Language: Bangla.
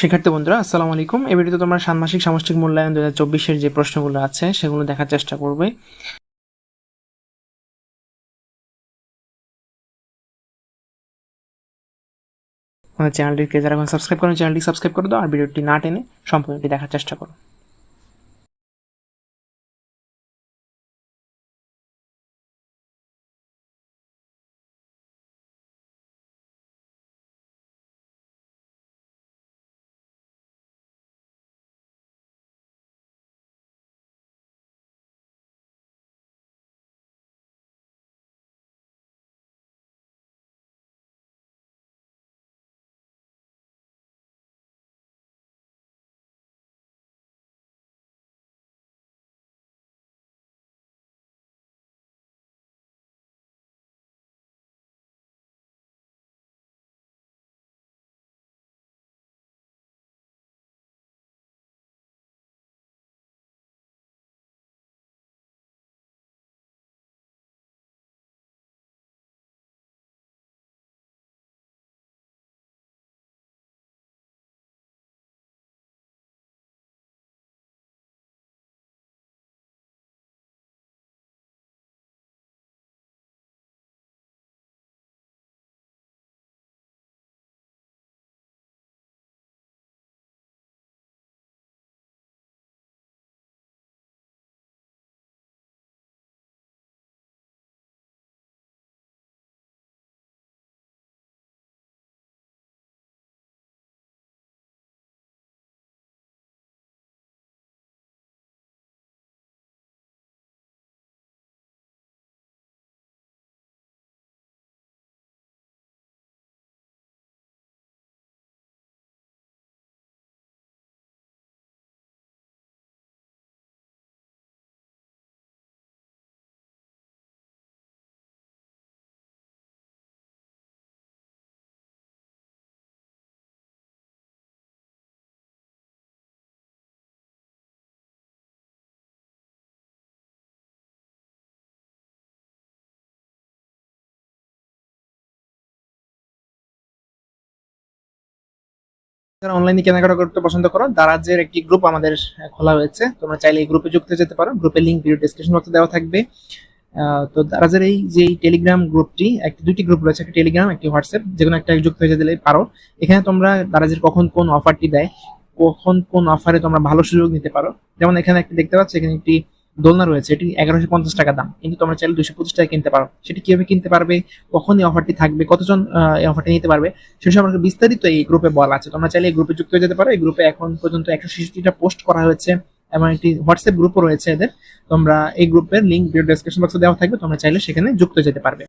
শিক্ষার্থী বন্ধুরা আসসালামু আলাইকুম। এই ভিডিওতে তোমরা ষান্মাসিক সামষ্টিক মূল্যায়ন 2024 এর যে প্রশ্নগুলো আছে সেগুলো দেখার চেষ্টা করবে। আমাদের চ্যানেলটিকে যারা এখন সাবস্ক্রাইব করেন চ্যানেলটি সাবস্ক্রাইব করে দাও আর ভিডিওটি না টেনে সম্পূর্ণটি দেখার চেষ্টা করো। যারা অনলাইনে কেনাকাটা করতে পছন্দ করো, দারাজের একটি গ্রুপ আমাদের খোলা হয়েছে। তোমরা চাইলে এই গ্রুপে যুক্ত হতে পারো। গ্রুপের লিংক ভিডিও ডেসক্রিপশন বক্সে দেওয়া থাকবে। তো দারাজের এই যে টেলিগ্রাম গ্রুপটি, দুটি গ্রুপ রয়েছে, একটা টেলিগ্রাম একটি হোয়াটসঅ্যাপ, যে কোনো একটা যুক্ত হয়ে দিলে পারো। এখানে তোমরা দারাজের কখন কোন অফারটি দেয়, কখন কোন অফারে তোমরা ভালো সুযোগ নিতে পারো। যেমন এখানে একটি দেখতে পাচ্ছ, এখানে একটি দোলনা রয়েছে, এটি 1150 টাকা দাম, কিন্তু তোমরা চাইলে 225 টাকা কিনতে পারো। সেটি কিভাবে কিনতে পারবে, কখন এই অফারটি থাকবে, কতজন এই অফারটি নিতে পারবে, সে সম্পর্কে বিস্তারিত এই গ্রুপে বলা আছে। তোমরা চাইলে এই গ্রুপে যুক্ত হয়ে যেতে পারো। এই গ্রুপে এখন পর্যন্ত 166টা পোস্ট করা হয়েছে এবং একটি হোয়াটসঅ্যাপ গ্রুপও রয়েছে এদের। তোমরা এই গ্রুপের লিংক ভিডিও ডেসক্রিপশন বক্সে দেওয়া থাকবে, তোমরা চাইলে সেখানে যুক্ত হয়ে যেতে পারবে।